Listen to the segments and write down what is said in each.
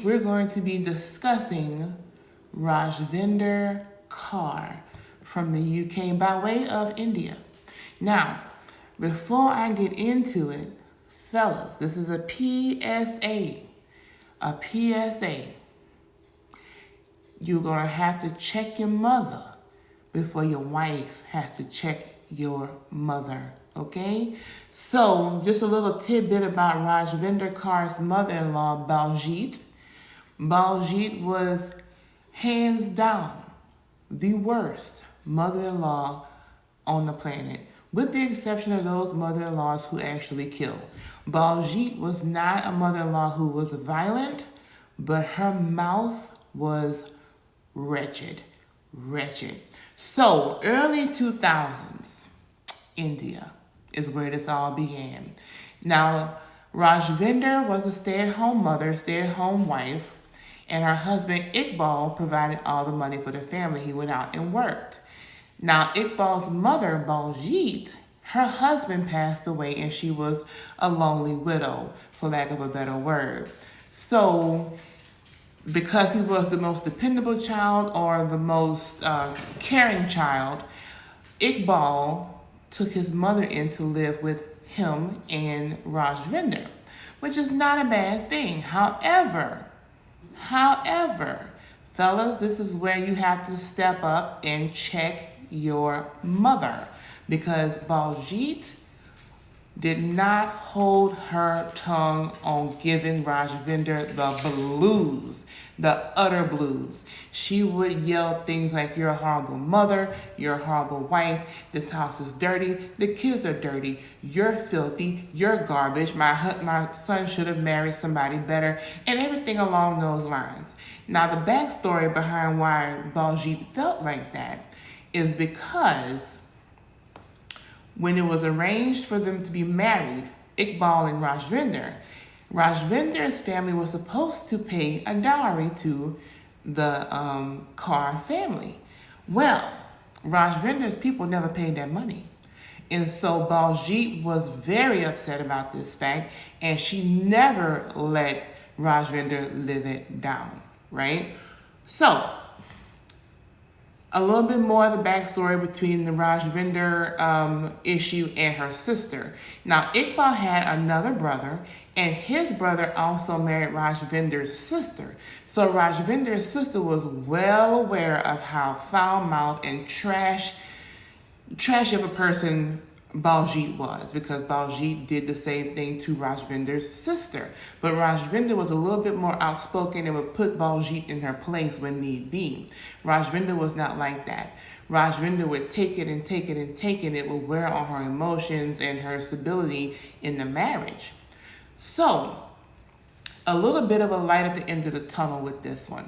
week we're going to be discussing Rajvinder Kaur from the UK by way of India. Now, before I get into it, fellas, this is a PSA. A PSA. You're going to have to check your mother before your wife has to check your mother, okay? So, just a little tidbit about Rajvinder Kaur's mother-in-law, Baljit. Baljit was hands down the worst mother-in-law on the planet, with the exception of those mother-in-laws who actually kill. Baljit was not a mother-in-law who was violent, but her mouth was wretched. So, early 2000s, India is where this all began. Now, Rajvinder was a stay-at-home mother, stay-at-home wife, and her husband Iqbal provided all the money for the family. He went out and worked. Now, Iqbal's mother, Baljit, her husband passed away and she was a lonely widow, for lack of a better word. So, because he was the most dependable child or the most caring child, Iqbal took his mother in to live with him and Rajvinder, which is not a bad thing. However, fellas, this is where you have to step up and check your mother, because Baljit did not hold her tongue on giving Rajvinder the blues, the utter blues. She would yell things like, "You're a horrible mother, you're a horrible wife, this house is dirty, the kids are dirty, you're filthy, you're garbage, my son should have married somebody better," and everything along those lines. Now, the backstory behind why Baljit felt like that is because when it was arranged for them to be married, Iqbal and Rajvinder's family was supposed to pay a dowry to the Kaur family. Well, Rajvinder's people never paid that money. And so Baljit was very upset about this fact, and she never let Rajvinder live it down, right? So, a little bit more of the backstory between the Rajvinder issue and her sister. Now, Iqbal had another brother, and his brother also married Rajvinder's sister. So Rajvinder's sister was well aware of how foul-mouthed and trash of a person Baljit was, because Baljit did the same thing to Rajvinder's sister. But Rajvinder was a little bit more outspoken and would put Baljit in her place when need be. Rajvinder was not like that. Rajvinder would take it and take it and take it. It would wear on her emotions and her stability in the marriage. So, a little bit of a light at the end of the tunnel with this one.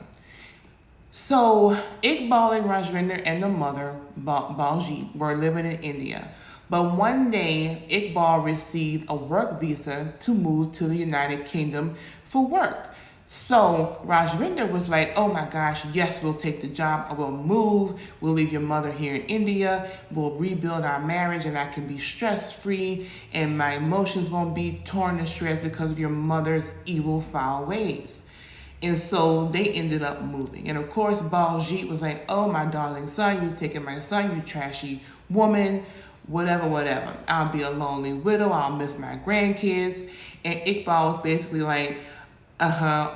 So, Iqbal and Rajvinder and the mother, Baljit, were living in India. But one day, Iqbal received a work visa to move to the United Kingdom for work. So Rajvinder was like, "Oh my gosh, yes, we'll take the job. We'll move. We'll leave your mother here in India. We'll rebuild our marriage, and I can be stress-free, and my emotions won't be torn to shreds because of your mother's evil, foul ways." And so they ended up moving. And of course, Baljit was like, "Oh, my darling son, you taking my son, you trashy woman. Whatever. I'll be a lonely widow. I'll miss my grandkids." And Iqbal was basically like,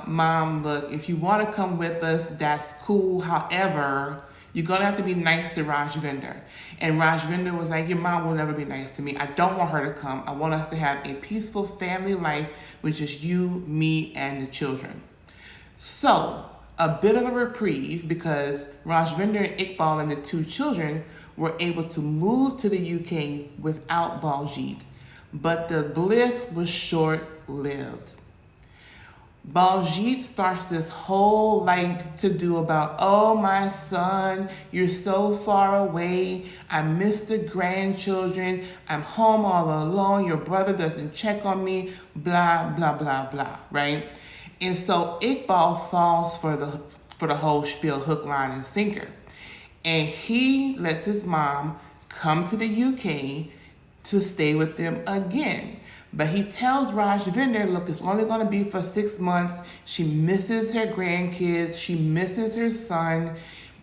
"Mom, look, if you want to come with us, that's cool. However, you're going to have to be nice to Rajvinder." And Rajvinder was like, "Your mom will never be nice to me. I don't want her to come. I want us to have a peaceful family life with just you, me, and the children." So, a bit of a reprieve, because Rajvinder and Iqbal and the two children were able to move to the UK without Baljit. But the bliss was short-lived. Baljit starts this whole to-do about, "Oh, my son, you're so far away. I miss the grandchildren. I'm home all alone. Your brother doesn't check on me, blah, blah, blah, blah," right? And so Iqbal falls for the whole spiel, hook, line, and sinker. And he lets his mom come to the UK to stay with them again. But he tells Rajvinder, look, it's only going to be for 6 months. She misses her grandkids. She misses her son.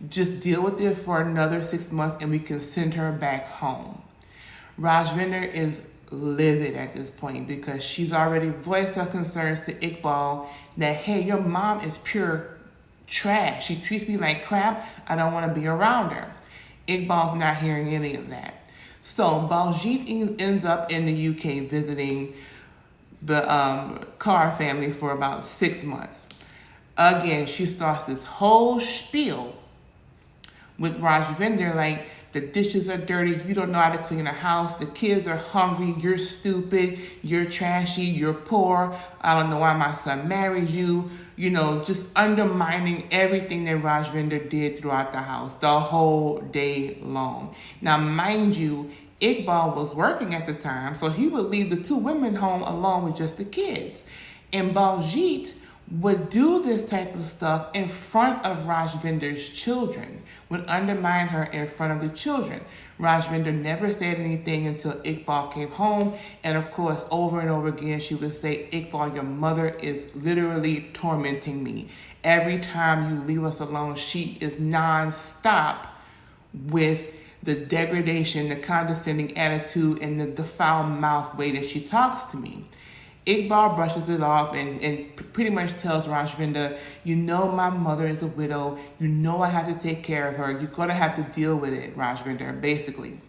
Just deal with it for another 6 months and we can send her back home. Rajvinder is livid at this point because she's already voiced her concerns to Iqbal that, hey, your mom is pure trash. She treats me like crap. I don't want to be around her. Iqbal's not hearing any of that. So Baljeet ends up in the UK visiting the Kaur family for about 6 months. Again, she starts this whole spiel with Rajvinder like, the dishes are dirty, you don't know how to clean a house, the kids are hungry, you're stupid, you're trashy, you're poor, I don't know why my son married you, just undermining everything that Rajvinder did throughout the house the whole day long. Now, mind you, Iqbal was working at the time, so he would leave the 2 women home along with just the kids. And Baljeet would do this type of stuff in front of Rajvinder's children, would undermine her in front of the children. Rajvinder never said anything until Iqbal came home, and of course, over and over again, she would say, Iqbal, your mother is literally tormenting me. Every time you leave us alone, she is non-stop with the degradation, the condescending attitude, and the foul mouth way that she talks to me. Iqbal brushes it off and pretty much tells Rajvinder, my mother is a widow. I have to take care of her. You're going to have to deal with it, Rajvinder, basically.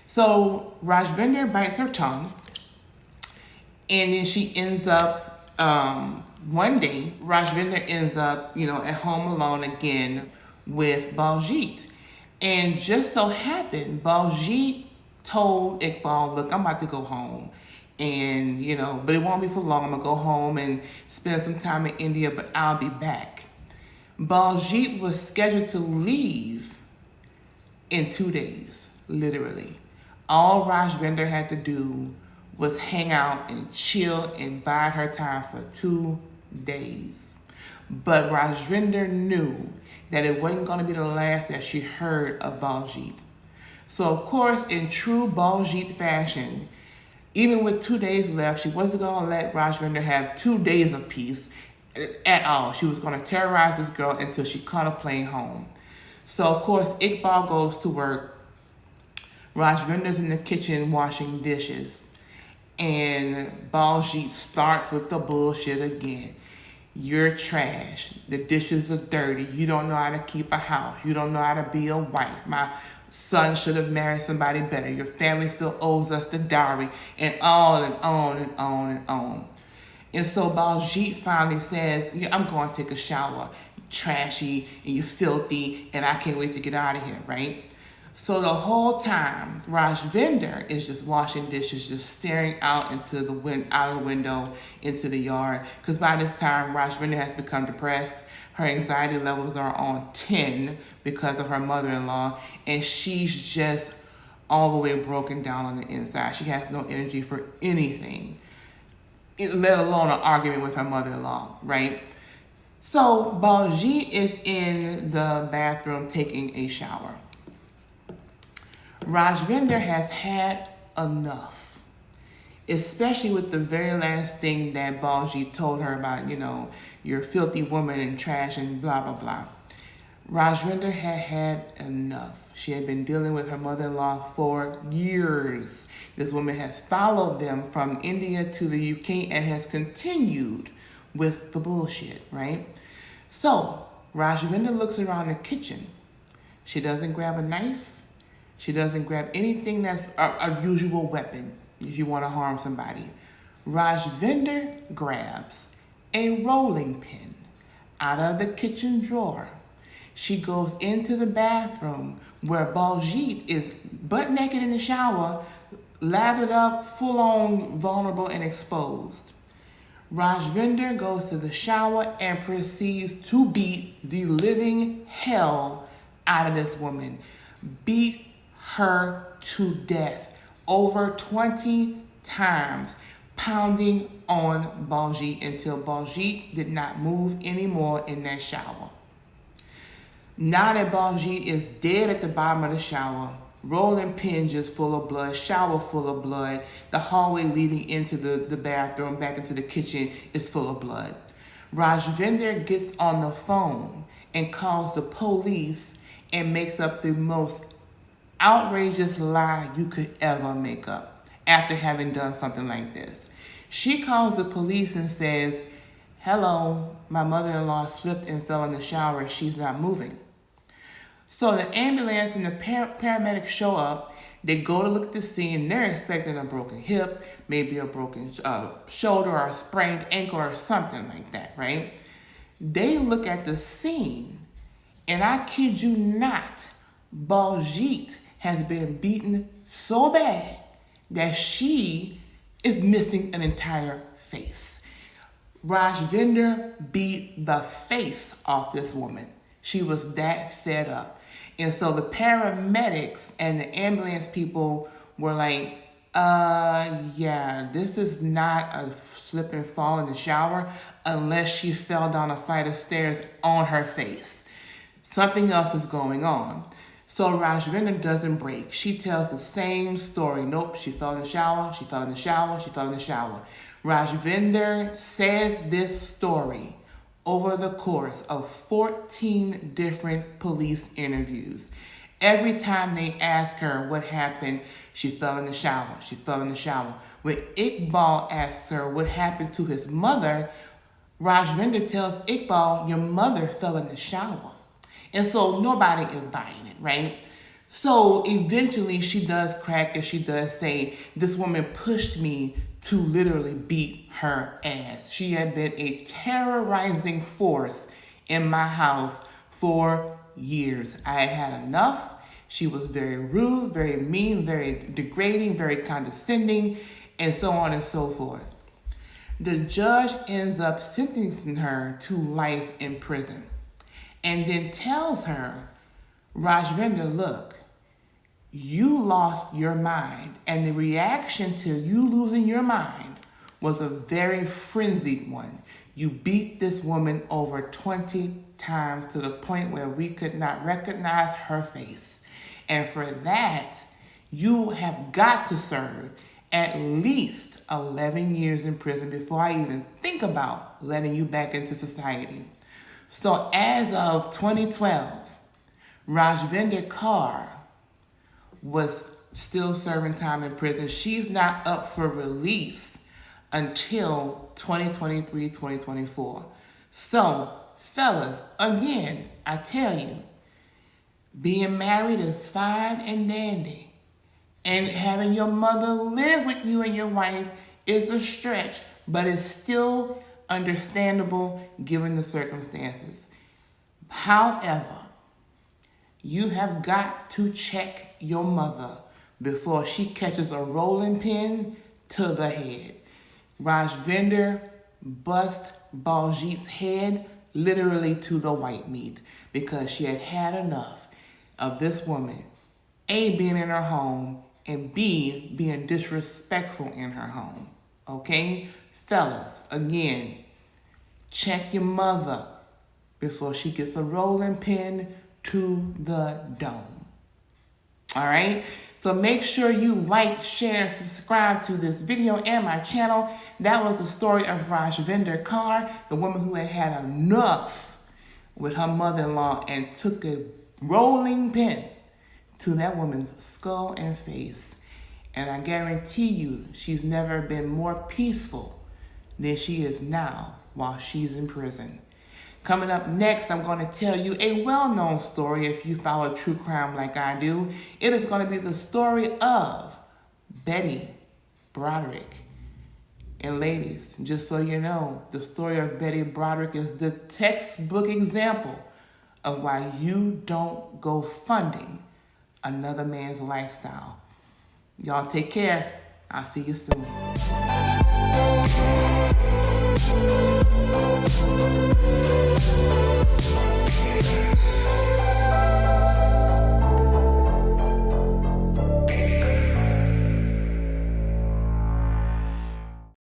So Rajvinder bites her tongue, and then she ends up, one day, Rajvinder ends up, at home alone again with Baljeet. And just so happened, Baljeet told Iqbal, look, I'm about to go home. And, but it won't be for long. I'm going to go home and spend some time in India, but I'll be back. Baljeet was scheduled to leave in 2 days, literally. All Rajvinder had to do was hang out and chill and bide her time for 2 days. But Rajvinder knew that it wasn't going to be the last that she heard of Baljeet. So, of course, in true Baljeet fashion, even with 2 days left, she wasn't going to let Rajvinder have 2 days of peace at all. She was going to terrorize this girl until she caught a plane home. So, of course, Iqbal goes to work. Rajvinder's in the kitchen washing dishes. And Baljeet starts with the bullshit again. You're trash. The dishes are dirty. You don't know how to keep a house. You don't know how to be a wife. My son should have married somebody better. Your family still owes us the dowry, and on and on and on and on. And so Baljeet finally says, I'm going to take a shower. You're trashy and you're filthy, and I can't wait to get out of here, right? So the whole time, Rajvinder is just washing dishes, just staring out into the out of the window into the yard. Because by this time, Rajvinder has become depressed. Her anxiety levels are on 10 because of her mother-in-law, and she's just all the way broken down on the inside. She has no energy for anything, let alone an argument with her mother-in-law, right? So Baljeet is in the bathroom taking a shower. Rajvinder has had enough, especially with the very last thing that Baljeet told her about, you're a filthy woman and trash and blah, blah, blah. Rajvinder had had enough. She had been dealing with her mother-in-law for years. This woman has followed them from India to the UK and has continued with the bullshit, right? So Rajvinder looks around the kitchen. She doesn't grab a knife. She doesn't grab anything that's a usual weapon if you want to harm somebody. Rajvinder grabs a rolling pin out of the kitchen drawer. She goes into the bathroom where Baljeet is butt naked in the shower, lathered up, full on, vulnerable and exposed. Rajvinder goes to the shower and proceeds to beat the living hell out of this woman. Beat her to death over 20 times, pounding on Baljeet until Baljeet did not move anymore in that shower. Now that Baljeet is dead at the bottom of the shower, rolling pin just full of blood, shower full of blood, the hallway leading into the bathroom, back into the kitchen is full of blood. Rajvinder gets on the phone and calls the police and makes up the most outrageous lie you could ever make up after having done something like this. She calls the police and says, "Hello, my mother-in-law slipped and fell in the shower. She's not moving." So the ambulance and the paramedics show up. They go to look at the scene. They're expecting a broken hip, maybe a broken shoulder or a sprained ankle or something like that, right? They look at the scene, and I kid you not, Baljeet has been beaten so bad that she is missing an entire face. Rajvinder beat the face off this woman. She was that fed up. And so the paramedics and the ambulance people were like, yeah, this is not a slip and fall in the shower unless she fell down a flight of stairs on her face. Something else is going on. So Rajvinder doesn't break. She tells the same story. Nope, she fell in the shower, she fell in the shower, she fell in the shower. Rajvinder says this story over the course of 14 different police interviews. Every time they ask her what happened, she fell in the shower, she fell in the shower. When Iqbal asks her what happened to his mother, Rajvinder tells Iqbal, your mother fell in the shower. And so nobody is buying it, right? So eventually she does crack and she does say, this woman pushed me to literally beat her ass. She had been a terrorizing force in my house for years. I had had enough. She was very rude, very mean, very degrading, very condescending, and so on and so forth. The judge ends up sentencing her to life in prison and then tells her, Rajvinder, look, you lost your mind, and the reaction to you losing your mind was a very frenzied one. You beat this woman over 20 times to the point where we could not recognize her face. And for that, you have got to serve at least 11 years in prison before I even think about letting you back into society. So as of 2012, Rajvinder Kaur was still serving time in prison. She's not up for release until 2023, 2024. So, fellas, again, I tell you, being married is fine and dandy. And having your mother live with you and your wife is a stretch, but it's still understandable given the circumstances. However, you have got to check your mother before she catches a rolling pin to the head. Rajvinder bust Baljeet's head literally to the white meat because she had had enough of this woman, A, being in her home, and B, being disrespectful in her home. Okay? Fellas, again, check your mother before she gets a rolling pin to the dome. All right? So make sure you like, share, subscribe to this video and my channel. That was the story of Rajvinder Kaur, the woman who had had enough with her mother-in-law and took a rolling pin to that woman's skull and face. And I guarantee you, she's never been more peaceful than she is now while she's in prison. Coming up next, I'm going to tell you a well-known story if you follow true crime like I do. It is going to be the story of Betty Broderick. And ladies, just so you know, the story of Betty Broderick is the textbook example of why you don't go funding another man's lifestyle. Y'all take care. I'll see you soon. Thank you.